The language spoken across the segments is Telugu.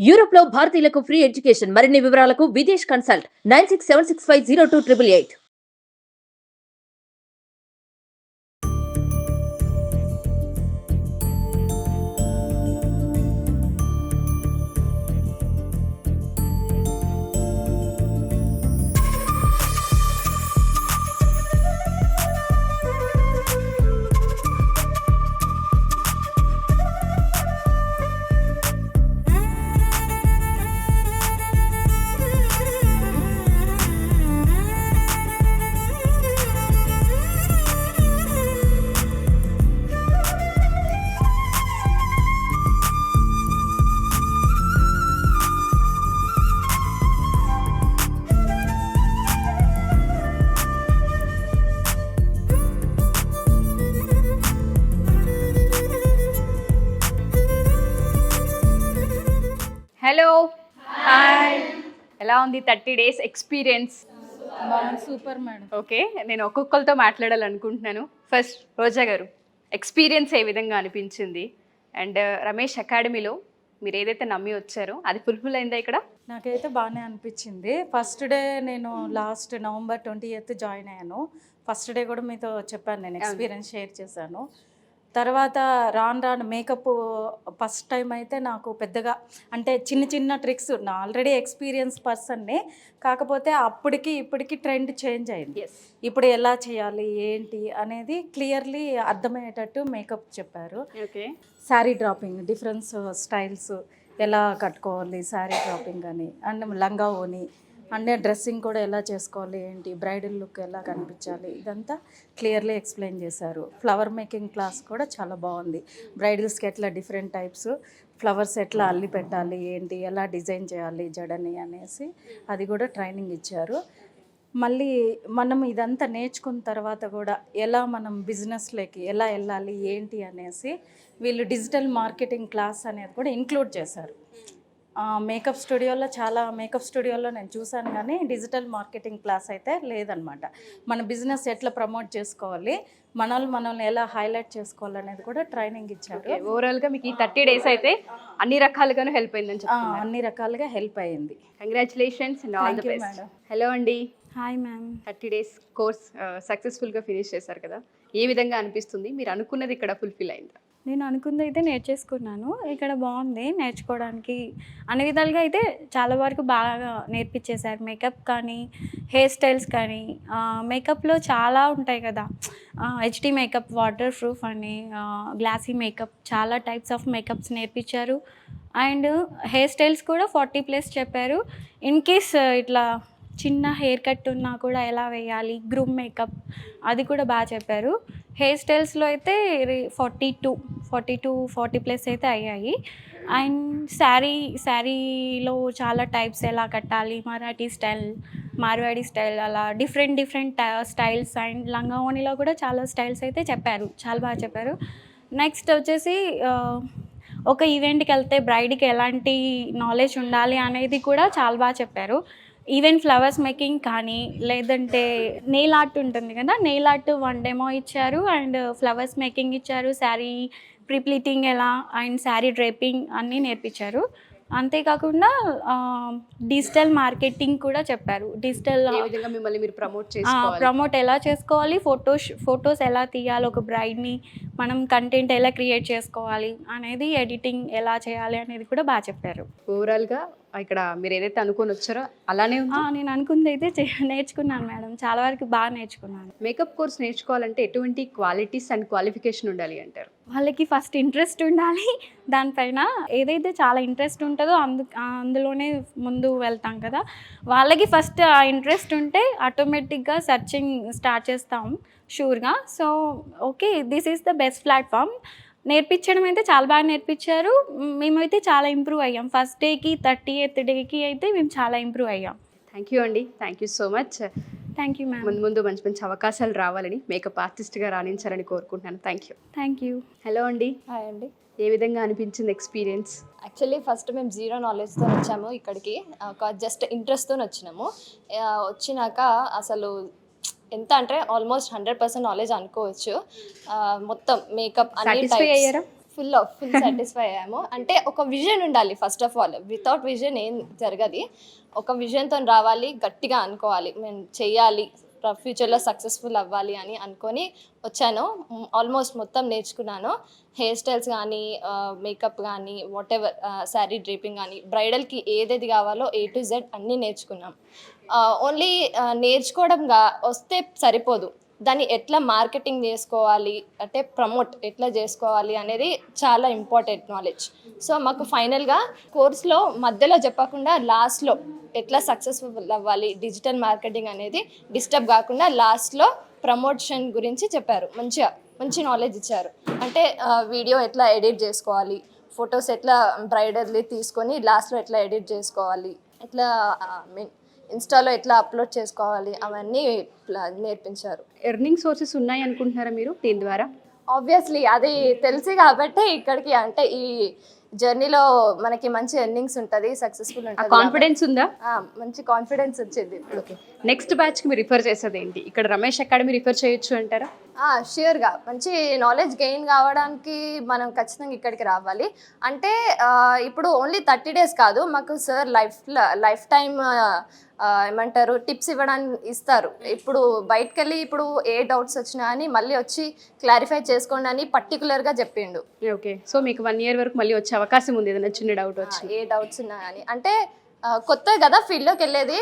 యూరోప్ లో భారతీయులకు ఫ్రీ ఎడ్యుకేషన్. మరిన్ని వివరాలకు విదేశ్ కన్సల్ట్ 9676502888. హలో హాయ్, ఎలా ఉంది 30 days experience? Super madam. Okay, నేను ఒక్కొక్కరితో మాట్లాడాలనుకుంటున్నాను. ఫస్ట్ రోజా గారు, ఎక్స్పీరియన్స్ ఏ విధంగా అనిపించింది? అండ్ రమేష్ అకాడమీలో మీరు ఏదైతే నమ్మి వచ్చారో అది ఫుల్ఫిల్ అయిందా ఇక్కడ? నాకైతే బాగానే అనిపించింది. ఫస్ట్ డే నేను లాస్ట్ నవంబర్ 20th జాయిన్ అయ్యాను. ఫస్ట్ డే కూడా మీతో చెప్పాను, నేను ఎక్స్పీరియన్స్ షేర్ చేశాను. తర్వాత రాను మేకప్ ఫస్ట్ టైం అయితే నాకు పెద్దగా అంటే చిన్న చిన్న ట్రిక్స్, నా ఆల్రెడీ ఎక్స్పీరియన్స్ పర్సన్ని, కాకపోతే అప్పటికి ఇప్పటికి ట్రెండ్ చేంజ్ అయింది. ఇప్పుడు ఎలా చేయాలి ఏంటి అనేది క్లియర్లీ అర్థమయ్యేటట్టు మేకప్ చెప్పారు. Okay, sari dropping, difference styles ఎలా కట్టుకోవాలి శారీ డ్రాపింగ్ అని, అండ్ లంగా ఓని, అంటే డ్రెస్సింగ్ కూడా ఎలా చేసుకోవాలి ఏంటి, బ్రైడల్ లుక్ ఎలా కనిపించాలి, ఇదంతా క్లియర్లీ ఎక్స్ప్లెయిన్ చేశారు. ఫ్లవర్ మేకింగ్ క్లాస్ కూడా చాలా బాగుంది. బ్రైడల్స్కి ఎట్లా డిఫరెంట్ టైప్స్ ఫ్లవర్స్ ఎట్లా అల్లి పెట్టాలి ఏంటి, ఎలా డిజైన్ చేయాలి జడని అనేసి అది కూడా ట్రైనింగ్ ఇచ్చారు. మళ్ళీ మనం ఇదంతా నేర్చుకున్న తర్వాత కూడా ఎలా మనం బిజినెస్లోకి ఎలా వెళ్ళాలి ఏంటి అనేసి వీళ్ళు డిజిటల్ మార్కెటింగ్ క్లాస్ అనేది కూడా ఇంక్లూడ్ చేశారు. మేకప్ స్టూడియోలో చాలా మేకప్ స్టూడియోలో నేను చూశాను, కానీ డిజిటల్ మార్కెటింగ్ క్లాస్ అయితే లేదనమాట. మన బిజినెస్ ఎట్లా ప్రమోట్ చేసుకోవాలి, మనల్ని ఎలా హైలైట్ చేసుకోవాలనేది కూడా ట్రైనింగ్ ఇచ్చారు. ఓవరాల్గా మీకు ఈ 30 days అయితే అన్ని రకాలుగాను హెల్ప్ అయిందని చెప్తున్నారు. అన్ని రకాలుగా హెల్ప్ అయ్యింది. Congratulations and all the best. Hello అండి. Hi ma'am. 30 days కోర్స్ సక్సెస్ఫుల్గా ఫినిష్ చేశారు కదా, ఏ విధంగా అనిపిస్తుంది? మీరు అనుకున్నది ఇక్కడ ఫుల్ఫిల్ అయిందా? నేను అనుకుంది అయితే నేర్చేసుకున్నాను. ఇక్కడ బాగుంది నేర్చుకోవడానికి, అన్ని విధాలుగా అయితే చాలా వరకు బాగా నేర్పించేశారు. మేకప్ కానీ హెయిర్ స్టైల్స్ కానీ, మేకప్లో చాలా ఉంటాయి కదా, హెచ్డి మేకప్, వాటర్ ప్రూఫ్ అని, గ్లాసీ మేకప్, చాలా టైప్స్ ఆఫ్ మేకప్స్ నేర్పించారు. అండ్ హెయిర్ స్టైల్స్ కూడా 40+ చెప్పారు. ఇన్ కేస్ ఇట్లా చిన్న హెయిర్ కట్ ఉన్నా కూడా ఎలా వేయాలి, గ్రూమ్ మేకప్ అది కూడా బాగా చెప్పారు. హెయిర్ స్టైల్స్లో అయితే 40+ అయితే అయ్యాయి. అండ్ శారీలో చాలా టైప్స్ ఎలా కట్టాలి, మరాఠీ స్టైల్, మార్వాడి స్టైల్, అలా డిఫరెంట్ స్టైల్స్. అండ్ లంగా ఓణిలో కూడా చాలా స్టైల్స్ అయితే చెప్పారు, చాలా బాగా చెప్పారు. నెక్స్ట్ వచ్చేసి ఒక ఈవెంట్కి వెళ్తే బ్రైడ్కి ఎలాంటి నాలెడ్జ్ ఉండాలి అనేది కూడా చాలా బాగా చెప్పారు. ఈవెన్ ఫ్లవర్స్ మేకింగ్ కానీ, లేదంటే నెయిల్ ఆర్ట్ ఉంటుంది కదా, నెయిల్ ఆర్ట్ 1 డెమో ఇచ్చారు. అండ్ ఫ్లవర్స్ మేకింగ్ ఇచ్చారు, శారీ ప్రీప్లీటింగ్ ఎలా, అండ్ శారీ డ్రేపింగ్ అన్నీ నేర్పించారు. అంతేకాకుండా డిజిటల్ మార్కెటింగ్ కూడా చెప్పారు. డిజిటల్ మిమ్మల్ని మీరు ప్రమోట్ ఎలా చేసుకోవాలి, ఫొటోస్ ఎలా తీయాలి, ఒక బ్రైడ్ని మనం కంటెంట్ ఎలా క్రియేట్ చేసుకోవాలి అనేది, ఎడిటింగ్ ఎలా చేయాలి అనేది కూడా బాగా చెప్పారు. ఓవరాల్గా ఇక్కడ మీరు ఏదైతే అనుకొని వచ్చారో అలానే నేను అనుకుంది అయితే నేర్చుకున్నాను మేడం, చాలా వరకు బాగా నేర్చుకున్నాను. మేకప్ కోర్స్ నేర్చుకోవాలంటే ఎటువంటి క్వాలిటీస్ అండ్ క్వాలిఫికేషన్ ఉండాలి అంటారు? వాళ్ళకి ఫస్ట్ ఇంట్రెస్ట్ ఉండాలి దానిపైన. ఏదైతే చాలా ఇంట్రెస్ట్ ఉంటుందో అందులోనే ముందు వెళ్తాం కదా, వాళ్ళకి ఫస్ట్ ఆ ఇంట్రెస్ట్ ఉంటే ఆటోమేటిక్గా సర్చింగ్ స్టార్ట్ చేస్తాం షూర్గా. So okay, this is the best platform. నేర్పించడం అయితే చాలా బాగా నేర్పించారు. మేమైతే చాలా ఇంప్రూవ్ అయ్యాం. ఫస్ట్ డేకి 30th డేకి అయితే మేము చాలా ఇంప్రూవ్ అయ్యాం. థ్యాంక్ యూ అండి, thank you so much. Thank you ma'am. ముందు మంచి మంచి అవకాశాలు రావాలని, మేకప్ ఆర్టిస్ట్గా రాణించాలని కోరుకుంటున్నాను. Thank you. హలో అండి. హాయ్ అండి. ఏ విధంగా అనిపించింది ఎక్స్పీరియన్స్? యాక్చువల్లీ ఫస్ట్ మేము 0 knowledgeతో వచ్చాము ఇక్కడికి, ఒక జస్ట్ ఇంట్రెస్ట్తో వచ్చినాము. వచ్చినాక అసలు ఎంత అంటే ఆల్మోస్ట్ 100% నాలెడ్జ్ అనుకోవచ్చు. మొత్తం మేకప్ అన్ని అయ్యారా? ఫుల్ సాటిస్ఫై అయ్యాము. అంటే ఒక విజన్ ఉండాలి first of all. Without vision ఏం జరగదు. ఒక విజన్తో రావాలి, గట్టిగా అనుకోవాలి, మేము చెయ్యాలి, ఫ్యూచర్లో సక్సెస్ఫుల్ అవ్వాలి అని అనుకొని వచ్చాను. ఆల్మోస్ట్ మొత్తం నేర్చుకున్నాను. హెయిర్ స్టైల్స్ కానీ, మేకప్ కానీ, వాట్ ఎవర్, శారీ డ్రేపింగ్ కానీ, బ్రైడల్కి ఏదేది కావాలో A to Z అన్నీ నేర్చుకున్నాం. ఓన్లీ నేర్చుకోవడంగా వస్తే సరిపోదు, దాన్ని ఎట్లా మార్కెటింగ్ చేసుకోవాలి, అంటే ప్రమోట్ ఎట్లా చేసుకోవాలి అనేది చాలా ఇంపార్టెంట్ నాలెడ్జ్. సో మాకు ఫైనల్గా కోర్స్లో మధ్యలో చెప్పకుండా లాస్ట్లో ఎట్లా సక్సెస్ఫుల్ అవ్వాలి, డిజిటల్ మార్కెటింగ్ అనేది డిస్టర్బ్ కాకుండా లాస్ట్లో ప్రమోషన్ గురించి చెప్పారు. మంచి నాలెడ్జ్ ఇచ్చారు. అంటే వీడియో ఎట్లా ఎడిట్ చేసుకోవాలి, ఫొటోస్ ఎట్లా బ్రైడర్లీ తీసుకొని లాస్ట్లో ఎట్లా ఎడిట్ చేసుకోవాలి, ఎట్లా ఇన్స్టాలో ఎట్లా అప్లోడ్ చేసుకోవాలి, అవన్నీ నేర్పించారు. ఎర్నింగ్ సోర్సెస్ ఉన్నాయి అనుకుంటున్నారా మీరు దీని ద్వారా? ఆబ్వియస్లీ అది తెలిసి కాబట్టి ఇక్కడికి, అంటే ఈ జర్నీలో మనకి మంచి ఎర్నింగ్స్ ఉంటుంది, సక్సెస్ఫుల్ ఉంటుంది. కాన్ఫిడెన్స్ ఉందా? మంచి కాన్ఫిడెన్స్ వచ్చింది ఇప్పుడు. ఓకే, నెక్స్ట్ బ్యాచ్కి మీరు రిఫర్ చేసేది ఏంటి? ఇక్కడ రమేష్ అకాడమీ రిఫర్ చేయొచ్చు అంటారా? ష్యూర్గా మంచి నాలెడ్జ్ గెయిన్ కావడానికి మనం ఖచ్చితంగా ఇక్కడికి రావాలి. అంటే ఇప్పుడు ఓన్లీ 30 days కాదు, మాకు సార్ లైఫ్ టైం ఏమంటారు టిప్స్ ఇస్తారు. ఇప్పుడు బయటకు వెళ్ళి ఇప్పుడు ఏ డౌట్స్ వచ్చినా అని మళ్ళీ వచ్చి క్లారిఫై చేసుకోండి అని పర్టికులర్గా చెప్పిండు. ఓకే, సో మీకు 1 year వరకు మళ్ళీ వచ్చే అవకాశం ఉంది ఏదైనా చిన్న డౌట్ వచ్చి? ఏ డౌట్స్ ఉన్నా కానీ, అంటే కొత్త కదా ఫీల్డ్లోకి వెళ్ళేది,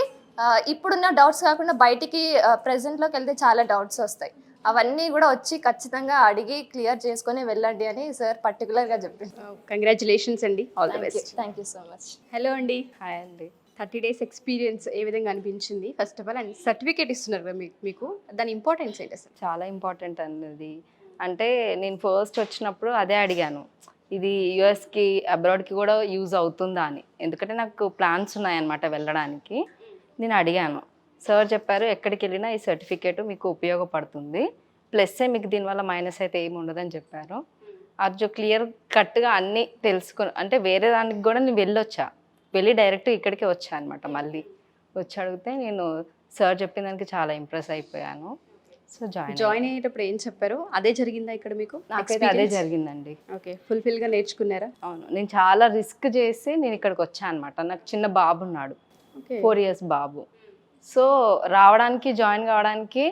ఇప్పుడున్న డౌట్స్ కాకుండా బయటికి ప్రెజెంట్లోకి వెళ్తే చాలా డౌట్స్ వస్తాయి. అవన్నీ కూడా వచ్చి ఖచ్చితంగా అడిగి క్లియర్ చేసుకొని వెళ్ళండి అని సార్ పర్టికులర్గా చెప్పింది. కంగ్రాచులేషన్స్ అండి, all the best. Thank you so much. Hello అండి. హాయ్ అండి. 30 days ఎక్స్పీరియన్స్ ఏ విధంగా అనిపించింది first of all? And certificate ఇస్తున్నారు కదా మీకు, దాని ఇంపార్టెన్స్ ఏంటి అసలు? చాలా ఇంపార్టెంట్ అన్నది. అంటే నేను ఫస్ట్ వచ్చినప్పుడు అదే అడిగాను, ఇది యూఎస్కి అబ్రాడ్కి కూడా యూజ్ అవుతుందా అని. ఎందుకంటే నాకు ప్లాన్స్ ఉన్నాయన్నమాట వెళ్ళడానికి. నేను అడిగాను, సార్ చెప్పారు ఎక్కడికి వెళ్ళినా ఈ సర్టిఫికేట్ మీకు ఉపయోగపడుతుంది, ప్లస్సే మీకు దీనివల్ల మైనస్ అయితే ఏమి ఉండదని చెప్పారు. అది క్లియర్ కట్గా అన్నీ తెలుసుకుని, అంటే వేరే దానికి కూడా నేను వెళ్ళి డైరెక్ట్ ఇక్కడికే వచ్చా అనమాట. మళ్ళీ వచ్చి అడిగితే నేను సార్ చెప్పిన దానికి చాలా ఇంప్రెస్ అయిపోయాను. సో జాయిన్ అయ్యేటప్పుడు ఏం చెప్పారు? అదే జరిగిందా ఇక్కడ మీకు? నాకైతే అదే జరిగిందండి. ఓకే, ఫుల్ఫిల్గా నేర్చుకున్నారా? అవును, నేను చాలా రిస్క్ చేసి నేను ఇక్కడికి వచ్చాను అనమాట. నాకు చిన్న బాబు ఉన్నాడు, 4 years బాబు. సో రావడానికి, జాయిన్ కావడానికి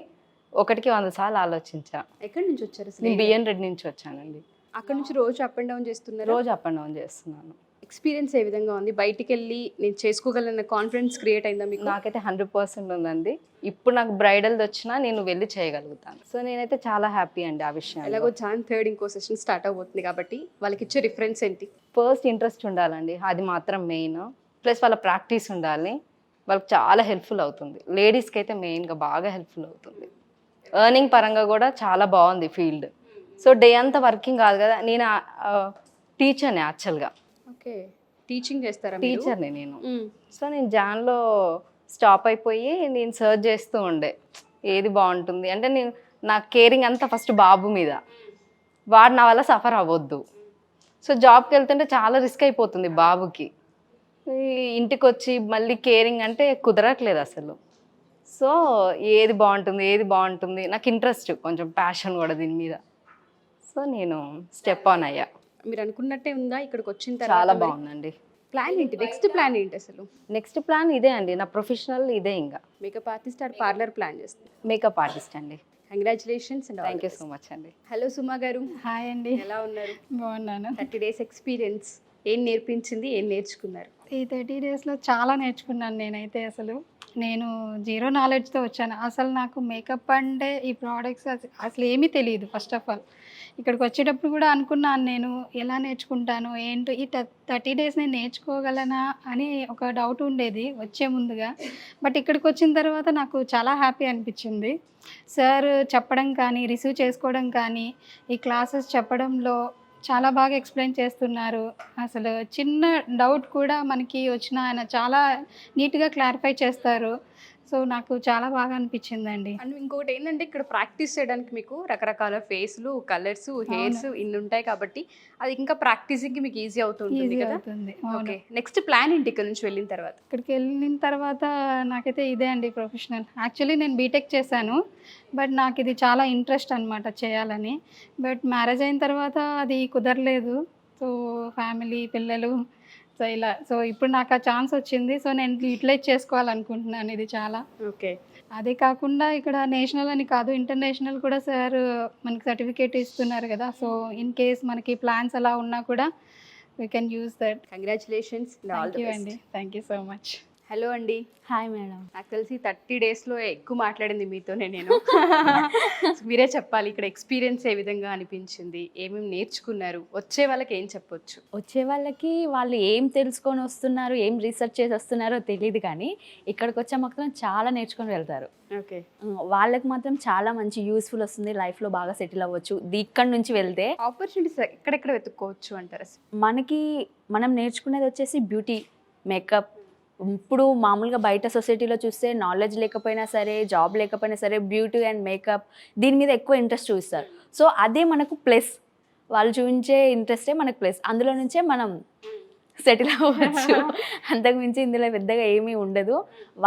1కి 100 సార్లు ఆలోచించా. ఎక్కడి నుంచి వచ్చారు? నేను బిఎన్ రెడ్డి నుంచి వచ్చానండి. అక్కడ నుంచి రోజు అప్ అండ్ డౌన్ చేస్తున్నారు? రోజు అప్ అండ్ డౌన్ చేస్తున్నాను. ఎక్స్పీరియన్స్ ఏ విధంగా ఉంది? బయటికి వెళ్ళి నేను చేసుకోగలన్న కాన్ఫిడెన్స్ క్రియేట్ అయిందా మీకు? నాకైతే 100% ఉందండి. ఇప్పుడు నాకు బ్రైడల్ది వచ్చినా నేను వెళ్ళి చేయగలుగుతాను. సో నేనైతే చాలా హ్యాపీ అండి ఆ విషయం. ఎలాగో Jan 3 ఇంకో సెషన్ స్టార్ట్ అవబోతుంది కాబట్టి వాళ్ళకి ఇచ్చే రిఫరెన్స్ ఏంటి? ఫస్ట్ ఇంట్రెస్ట్ ఉండాలండి, అది మాత్రం మెయిన్. ప్లస్ వాళ్ళ ప్రాక్టీస్ ఉండాలి, వాళ్ళకి చాలా హెల్ప్ఫుల్ అవుతుంది. లేడీస్కి అయితే మెయిన్గా బాగా హెల్ప్ఫుల్ అవుతుంది. ఎర్నింగ్ పరంగా కూడా చాలా బాగుంది ఫీల్డ్. సో డే అంతా వర్కింగ్ కాదు కదా. నేను టీచర్ని యాక్చువల్గా. ఓకే, టీచింగ్ చేస్తారా? టీచర్ని నేను. సో నేను జాన్లో స్టాప్ అయిపోయి నేను సర్చ్ చేస్తూ ఉండే ఏది బాగుంటుంది అంటే. నా కేరింగ్ అంతా ఫస్ట్ బాబు మీద, వాడు నా వల్ల సఫర్ అవ్వద్దు. సో జాబ్కి వెళ్తుంటే చాలా రిస్క్ అయిపోతుంది బాబుకి. ఇంటికి వచ్చి మళ్ళీ కేరింగ్ అంటే కుదరట్లేదు అసలు. సో ఏది బాగుంటుంది నాకు ఇంట్రెస్ట్, కొంచెం ప్యాషన్ కూడా దీని మీద. సో నేను స్టెప్ ఆన్ అయ్యా. మీరు అనుకున్నట్టే ఉందా ఇక్కడికి వచ్చిన తర్వాత? చాలా బాగుందండి. ప్లాన్ ఏంటి? నెక్స్ట్ ప్లాన్ ఏంటి అసలు? నెక్స్ట్ ప్లాన్ ఇదే అండి, నా ప్రొఫెషనల్ ఇదే. ఇంకా makeup artist or parlour plan చేస్తుంది? మేకప్ ఆర్టిస్ట్ అండి. Congratulations and thank you so much అండి. హలో సుమా గారు. హాయ్ అండి. ఎలా ఉన్నారు? బాగున్నాను. 30 days ఎక్స్పీరియన్స్ ఏం నేర్పించింది, ఏం నేర్చుకున్నారు? ఈ 30 daysలో చాలా నేర్చుకున్నాను నేనైతే. నేను 0 knowledgeతో వచ్చాను. అసలు నాకు మేకప్ అంటే ఈ ప్రోడక్ట్స్ అసలు ఏమీ తెలియదు. ఫస్ట్ ఆఫ్ ఆల్ ఇక్కడికి వచ్చేటప్పుడు కూడా అనుకున్నాను నేను ఎలా నేర్చుకుంటాను ఏంటో, ఈ 30 days నేను నేర్చుకోగలనా అని ఒక డౌట్ ఉండేది వచ్చే ముందుగా. బట్ ఇక్కడికి వచ్చిన తర్వాత నాకు చాలా హ్యాపీ అనిపించింది. సార్ చెప్పడం కానీ, రిసీవ్ చేసుకోవడం కానీ, ఈ క్లాసెస్ చెప్పడంలో చాలా బాగా ఎక్స్ప్లెయిన్ చేస్తున్నారు. అసలు చిన్న డౌట్ కూడా మనకి వచ్చిన ఆయన చాలా నీట్గా క్లారిఫై చేస్తారు. సో నాకు చాలా బాగా అనిపించిందండి. అండ్ ఇంకొకటి ఏంటంటే ఇక్కడ ప్రాక్టీస్ చేయడానికి మీకు రకరకాల ఫేస్లు, కలర్స్, హెయిర్స్ ఇన్ని ఉంటాయి కాబట్టి అది ఇంకా ప్రాక్టీసింగ్కి మీకు ఈజీ అవుతుంటుంది ఈజీ కదా. అవుతుంది. అవును. ఓకే, నెక్స్ట్ ప్లాన్ ఏంటి ఇక్కడ నుంచి వెళ్ళిన తర్వాత? ఇక్కడికి వెళ్ళిన తర్వాత నాకైతే ఇదే అండి ప్రొఫెషనల్. యాక్చువల్లీ నేను బీటెక్ చేశాను, బట్ నాకు ఇది చాలా ఇంట్రెస్ట్ అనమాట చేయాలని. బట్ మ్యారేజ్ అయిన తర్వాత అది కుదరలేదు. సో ఫ్యామిలీ, పిల్లలు, సో ఇప్పుడు నాకు ఆ ఛాన్స్ వచ్చింది. సో నేను యూటిలైజ్ చేసుకోవాలనుకుంటున్నాను ఇది చాలా. ఓకే, అదే కాకుండా ఇక్కడ నేషనల్ అని కాదు, ఇంటర్నేషనల్ కూడా సార్ మనకి సర్టిఫికేట్ ఇస్తున్నారు కదా. సో ఇన్ కేస్ మనకి ప్లాన్స్ అలా ఉన్నా కూడా we can use that. Congratulations, all thank the you best. అండి, thank you so much. Hello అండి. Hi madam. నాకు తెలిసి 30 డేస్లో ఎక్కువ మాట్లాడింది మీతోనే నేను. మీరే చెప్పాలి, ఇక్కడ ఎక్స్పీరియన్స్ ఏ విధంగా అనిపించింది, ఏమేమి నేర్చుకున్నారు, వచ్చే వాళ్ళకి ఏం చెప్పొచ్చు? వచ్చే వాళ్ళకి వాళ్ళు ఏం తెలుసుకొని వస్తున్నారు, ఏం రీసెర్చ్ చేసి వస్తున్నారో తెలియదు, కానీ ఇక్కడికి వచ్చే మాత్రం చాలా నేర్చుకొని వెళ్తారు. ఓకే, వాళ్ళకి మాత్రం చాలా మంచి యూస్ఫుల్ వస్తుంది, లైఫ్లో బాగా సెటిల్ అవ్వచ్చు ఇక్కడ నుంచి వెళ్తే. ఆపర్చునిటీస్ ఎక్కడెక్కడ వెతుక్కోవచ్చు అంటారు? మనకి మనం నేర్చుకునేది వచ్చేసి బ్యూటీ, మేకప్. ఇప్పుడు మామూలుగా బయట సొసైటీలో చూస్తే నాలెడ్జ్ లేకపోయినా సరే, జాబ్ లేకపోయినా సరే, బ్యూటీ అండ్ మేకప్ దీని మీద ఎక్కువ ఇంట్రెస్ట్ చూపిస్తారు. సో అదే మనకు ప్లస్, వాళ్ళు చూపించే ఇంట్రెస్టే మనకు ప్లస్, అందులో నుంచే మనం సెటిల్ అవ్వచ్చు. అంతకుమించి ఇందులో పెద్దగా ఏమీ ఉండదు.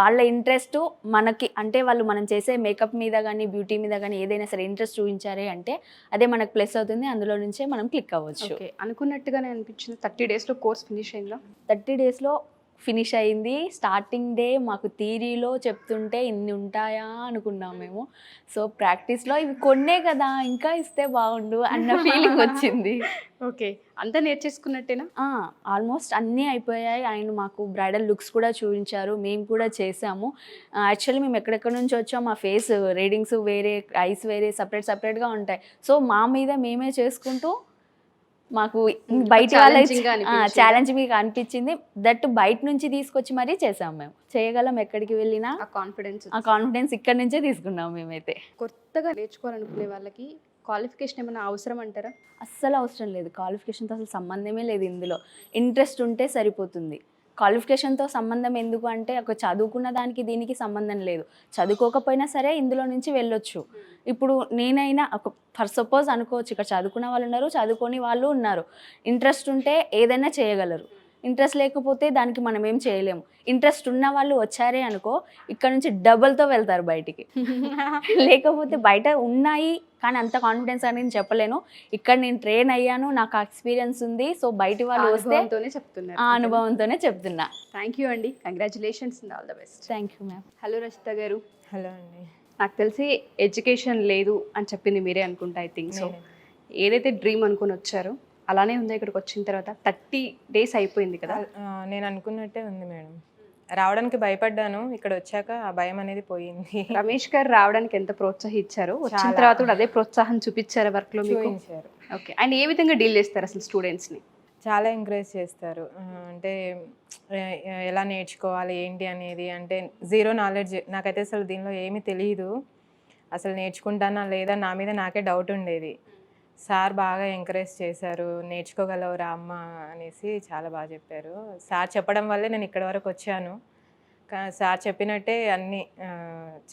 వాళ్ళ ఇంట్రెస్ట్ మనకి అంటే వాళ్ళు మనం చేసే మేకప్ మీద కానీ, బ్యూటీ మీద కానీ ఏదైనా సరే ఇంట్రెస్ట్ చూపించారే అంటే అదే మనకు ప్లస్ అవుతుంది, అందులో నుంచే మనం క్లిక్ అవ్వచ్చు. ఓకే, అనుకున్నట్టుగానే అనిపించింది. 30 డేస్లో కోర్స్ ఫినిష్ అయిందా? 30 డేస్లో ఫినిష్ అయింది. స్టార్టింగ్ డే మాకు థియరీలో చెప్తుంటే ఇన్ని ఉంటాయా అనుకున్నాం మేము. సో ప్రాక్టీస్లో ఇవి కొన్నే కదా, ఇంకా ఇస్తే బాగుండు అన్న ఫీలింగ్ వచ్చింది. ఓకే, అంతా నేర్చేసుకున్నట్టేనా? ఆల్మోస్ట్ అన్నీ అయిపోయాయి. ఆయన మాకు బ్రైడల్ లుక్స్ కూడా చూపించారు, మేము కూడా చేసాము. యాక్చువల్లీ మేము ఎక్కడెక్కడ నుంచి వచ్చాం, మా ఫేస్ రీడింగ్స్ వేరే, ఐస్ వేరే, సపరేట్గా ఉంటాయి. సో మా మీద మేమే చేసుకుంటూ మాకు బయట వాళ్ళ ఛాలెంజింగ్ అనిపించింది. దట్ బయట నుంచి తీసుకొచ్చి మరీ చేసాం. మేము చేయగలం ఎక్కడికి వెళ్ళినా. ఆ కాన్ఫిడెన్స్ ఇక్కడ నుంచే తీసుకున్నాం మేమైతే. కొత్తగా నేర్చుకోవాలనుకునే వాళ్ళకి క్వాలిఫికేషన్ ఏమైనా అవసరం అంటారా? అస్సలు అవసరం లేదు, క్వాలిఫికేషన్తో అసలు సంబంధమే లేదు. ఇందులో ఇంట్రెస్ట్ ఉంటే సరిపోతుంది. క్వాలిఫికేషన్తో సంబంధం ఎందుకు అంటే, ఒక చదువుకున్న దానికి దీనికి సంబంధం లేదు. చదువుకోకపోయినా సరే ఇందులో నుంచి వెళ్ళొచ్చు. ఇప్పుడు నేనైనా ఫర్ సపోజ్ అనుకోవచ్చు, ఇక్కడ చదువుకున్న వాళ్ళు ఉన్నారు, చదువుకొని వాళ్ళు ఉన్నారు. ఇంట్రెస్ట్ ఉంటే ఏదైనా చేయగలరు, ఇంట్రెస్ట్ లేకపోతే దానికి మనం ఏం చేయలేము. ఇంట్రెస్ట్ ఉన్న వాళ్ళు వచ్చారే అనుకో, ఇక్కడ నుంచి డబుల్తో వెళ్తారు బయటికి. లేకపోతే బయట ఉన్నాయి కానీ అంత కాన్ఫిడెన్స్ అని చెప్పలేను. ఇక్కడ నేను ట్రైన్ అయ్యాను, నాకు ఎక్స్పీరియన్స్ ఉంది. సో బయటి వాళ్ళు వస్తే ఆ అనుభవంతోనే చెప్తున్నా. థ్యాంక్ యూ అండి, congratulations, all the best. Thank you ma'am. Hello Rachitha గారు. హలో అండి. నాకు తెలిసి ఎడ్యుకేషన్ లేదు అని చెప్పింది మీరే అనుకుంటా, ఐ థింక్ సో. ఏదైతే డ్రీమ్ అనుకుని వచ్చారో అలానే ఉందా ఇక్కడికి వచ్చిన తర్వాత? 30 డేస్ అయిపోయింది కదా. నేను అనుకున్నట్టే ఉంది మేడం. రావడానికి భయపడ్డాను, ఇక్కడ వచ్చాక ఆ భయం అనేది పోయింది. రమేష్ గారు రావడానికి ఎంత ప్రోత్సహించారు, వచ్చిన తర్వాత కూడా అదే ప్రోత్సాహం చూపించారు వర్క్లో చూపించారు. ఓకే, అండ్ ఏ విధంగా డీల్ చేస్తారు అసలు స్టూడెంట్స్ని? చాలా ఎంకరేజ్ చేస్తారు. అంటే ఎలా నేర్చుకోవాలి ఏంటి అనేది, అంటే జీరో నాలెడ్జ్, నాకైతే అసలు దీనిలో ఏమీ తెలియదు. అసలు నేర్చుకుంటానా లేదా నా మీద నాకే డౌట్ ఉండేది. సార్ బాగా ఎంకరేజ్ చేశారు, నేర్చుకోగలవురా అమ్మ అనేసి చాలా బాగా చెప్పారు. సార్ చెప్పడం వల్లే నేను ఇక్కడి వరకు వచ్చాను. సార్ చెప్పినట్టే అన్నీ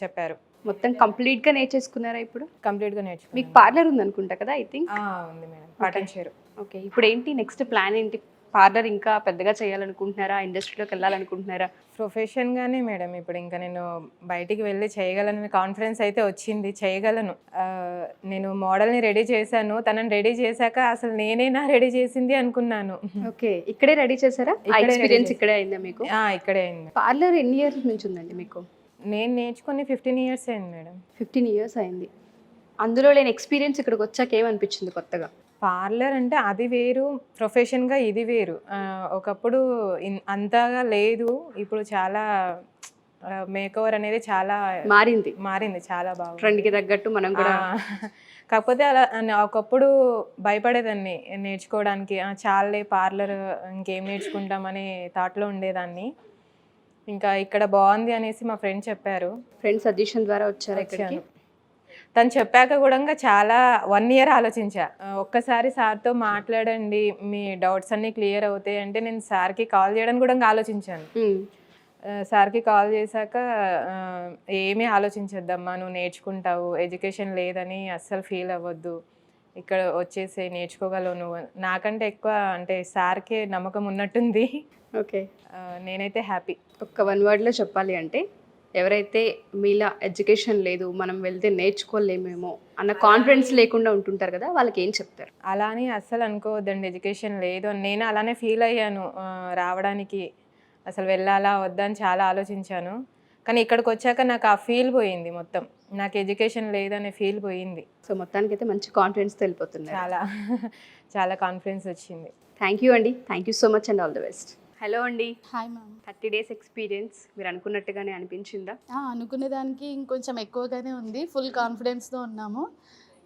చెప్పారు. మొత్తం కంప్లీట్గా నేర్చేసుకున్నారా ఇప్పుడు? కంప్లీట్గా నేర్చుకున్నాను. మీకు పార్లర్ ఉంది అనుకుంటా కదా, ఐ థింక్. ఉంది మేడం, పాటన్ షేర్. ఓకే, ఇప్పుడు ఏంటి నెక్స్ట్ ప్లాన్ ఏంటి? పార్లర్ ఇంకా పెద్దగా చేయాలనుకుంటున్నారా, ఇండస్ట్రీలోకి వెళ్ళాలనుకుంటున్నారా? ప్రొఫెషన్గానే మేడం. ఇప్పుడు ఇంకా నేను బయటికి వెళ్ళి చేయగలను కాన్ఫిడెన్స్ అయితే వచ్చింది, చేయగలను. నేను మోడల్ని రెడీ చేశాను, తనని రెడీ చేశాక అసలు నేనేనా రెడీ చేసింది అనుకున్నాను. ఓకే, ఇక్కడే రెడీ చేశారా? ఎక్స్పీరియన్స్ ఇక్కడే అయిందా మీకు? ఇక్కడే అయింది. పార్లర్ ఎన్ని ఇయర్స్ నుంచి ఉందండి మీకు? నేను నేర్చుకుని 15 ఇయర్స్ అయింది మేడం. 15 ఇయర్స్ అయింది. అందులో లేని ఎక్స్పీరియన్స్ ఇక్కడికి వచ్చాక ఏమనిపించింది కొత్తగా? పార్లర్ అంటే అది వేరు, ప్రొఫెషన్గా ఇది వేరు. ఒకప్పుడు అంతగా లేదు, ఇప్పుడు చాలా మేకోవర్ అనేది చాలా మారింది, చాలా బాగా ట్రెండ్కి తగ్గట్టు మనం కూడా. కాకపోతే అలా ఒకప్పుడు భయపడేదాన్ని నేర్చుకోవడానికి, చాలే పార్లర్ ఇంకేం నేర్చుకుంటామనే థాట్లో ఉండేదాన్ని. ఇంకా ఇక్కడ బాగుంది అనేసి మా ఫ్రెండ్ చెప్పారు. ఫ్రెండ్ సజెషన్ ద్వారా వచ్చాను. తను చెప్పాక కూడా చాలా 1 ఇయర్ ఆలోచించా. ఒక్కసారి సార్తో మాట్లాడండి, మీ డౌట్స్ అన్నీ క్లియర్ అవుతాయి అంటే నేను సార్కి కాల్ చేయడానికి కూడా ఆలోచించాను. సార్కి కాల్ చేశాక ఏమీ ఆలోచించొద్దమ్మా, నువ్వు నేర్చుకుంటావు, ఎడ్యుకేషన్ లేదని అస్సలు ఫీల్ అవ్వద్దు, ఇక్కడ వచ్చేసి నేర్చుకోగలవు నువ్వు. నాకంటే ఎక్కువ అంటే సార్కే నమ్మకం ఉన్నట్టుంది. ఓకే, నేనైతే హ్యాపీ. ఒక్క 1 వర్డ్లో చెప్పాలి అంటే ఎవరైతే మీలా ఎడ్యుకేషన్ లేదు, మనం వెళ్తే నేర్చుకోలేమేమో అన్న కాన్ఫిడెన్స్ లేకుండా ఉంటుంటారు కదా, వాళ్ళకి ఏం చెప్తారు? అలా అని అస్సలు అనుకోవద్దండి, ఎడ్యుకేషన్ లేదు అని. నేను అలానే ఫీల్ అయ్యాను రావడానికి. అసలు వెళ్ళాలా వద్దా అని చాలా ఆలోచించాను. కానీ ఇక్కడికి వచ్చాక నాకు ఆ ఫీల్ పోయింది మొత్తం. నాకు ఎడ్యుకేషన్ లేదనే ఫీల్ పోయింది. సో మొత్తానికైతే మంచి కాన్ఫిడెన్స్తో వెళ్ళిపోతున్నారు. చాలా చాలా కాన్ఫిడెన్స్ వచ్చింది. థ్యాంక్ యూ అండి, thank you so much and all the best. Hello అండి, హాయ్ మ్యామ్. 30 days ఎక్స్పీరియన్స్ మీరు అనుకున్నట్టుగానే అనిపించిందా? అనుకునే దానికి ఇంకొంచెం ఎక్కువగానే ఉంది. ఫుల్ కాన్ఫిడెన్స్తో ఉన్నాము.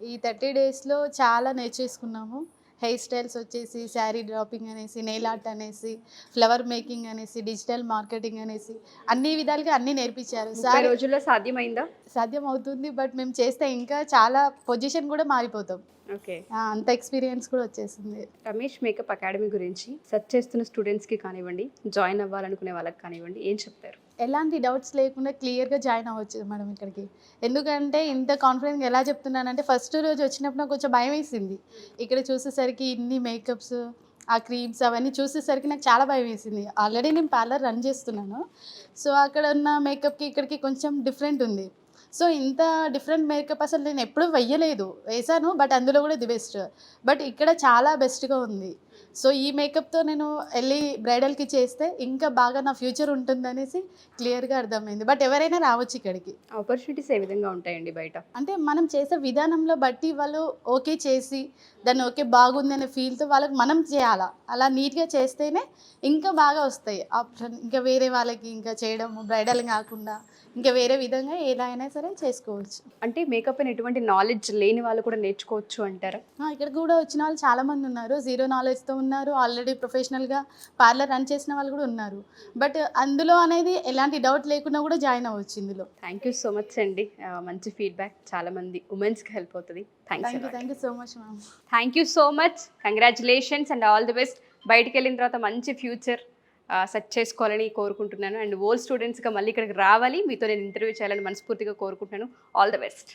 ఈ 30 డేస్లో చాలా నేర్చేసుకున్నాము. హెయిర్ స్టైల్స్ వచ్చేసి శారీ డ్రాపింగ్ అనేసి, నెయిల్ ఆర్ట్ అనేసి, ఫ్లవర్ మేకింగ్ అనేసి, డిజిటల్ మార్కెటింగ్ అనేసి అన్ని విధాలుగా అన్నీ నేర్పించారు 30 సార్. రోజుల్లో సాధ్యమైందా? సాధ్యం అవుతుంది, బట్ మేము చేస్తే ఇంకా చాలా పొజిషన్ కూడా మారిపోతాం. ఓకే, అంత ఎక్స్పీరియన్స్ కూడా వచ్చేసింది. రమేష్ మేకప్ అకాడమీ గురించి సెర్చ్ చేస్తున్న స్టూడెంట్స్కి కానివ్వండి, జాయిన్ అవ్వాలనుకునే వాళ్ళకి కానివ్వండి, ఏం చెప్తారు? ఎలాంటి డౌట్స్ లేకుండా క్లియర్గా జాయిన్ అవ్వచ్చు మేడం ఇక్కడికి. ఎందుకంటే ఇంత కాన్ఫిడెంట్గా ఎలా చెప్తున్నానంటే, ఫస్ట్ రోజు వచ్చినప్పుడు నాకు కొంచెం భయం వేసింది. ఇక్కడ చూసేసరికి ఇన్ని మేకప్స్, ఆ క్రీమ్స్ అవన్నీ చూసేసరికి నాకు చాలా భయం వేసింది. ఆల్రెడీ నేను పార్లర్ రన్ చేస్తున్నాను. సో అక్కడ ఉన్న మేకప్కి ఇక్కడికి కొంచెం డిఫరెంట్ ఉంది. సో ఇంత డిఫరెంట్ మేకప్ అసలు నేను ఎప్పుడూ వేయలేదు, వేసాను, బట్ అందులో కూడా ది బెస్ట్. బట్ ఇక్కడ చాలా బెస్ట్గా ఉంది. సో ఈ మేకప్తో నేను వెళ్ళి బ్రైడల్కి చేస్తే ఇంకా బాగా నా ఫ్యూచర్ ఉంటుందనేసి క్లియర్గా అర్థమైంది. బట్ ఎవరైనా రావచ్చు ఇక్కడికి. ఆపర్చునిటీస్ ఏ విధంగా ఉంటాయండి బయట? అంటే మనం చేసే విధానంలో బట్టి వాళ్ళు ఓకే చేసి దాన్ని ఓకే బాగుంది అనే ఫీల్తో వాళ్ళకి మనం చేయాలా. అలా నీట్గా చేస్తేనే ఇంకా బాగా వస్తాయి ఆప్షన్. ఇంకా వేరే వాళ్ళకి ఇంకా చేయడము బ్రైడల్ కాకుండా ఇంకా వేరే విధంగా ఎలా అయినా సరే చేసుకోవచ్చు. అంటే మేకప్ అని ఎటువంటి నాలెడ్జ్ లేని వాళ్ళు కూడా నేర్చుకోవచ్చు అంటారా? ఇక్కడ కూడా వచ్చిన వాళ్ళు చాలామంది ఉన్నారు. 0 నాలెడ్జ్తో ఉన్నారు, ఆల్రెడీ ప్రొఫెషనల్గా పార్లర్ రన్ చేసిన వాళ్ళు కూడా ఉన్నారు. బట్ అందులో అనేది ఎలాంటి డౌట్ లేకుండా కూడా జాయిన్ అవ్వచ్చు ఇందులో. థ్యాంక్ యూ సో మచ్ అండి, మంచి ఫీడ్బ్యాక్, చాలా మంది ఉమెన్స్కి హెల్ప్ అవుతుంది. Thank you so much ma'am. Thank you so much, congratulations and all the best. బయటికి వెళ్ళిన తర్వాత మంచి ఫ్యూచర్ సెట్ చేసుకోవాలని కోరుకుంటున్నాను. అండ్ ఓల్డ్ స్టూడెంట్స్గా మళ్ళీ ఇక్కడికి రావాలి, మీతో నేను ఇంటర్వ్యూ చేయాలని మనస్ఫూర్తిగా కోరుకుంటున్నాను. All the best.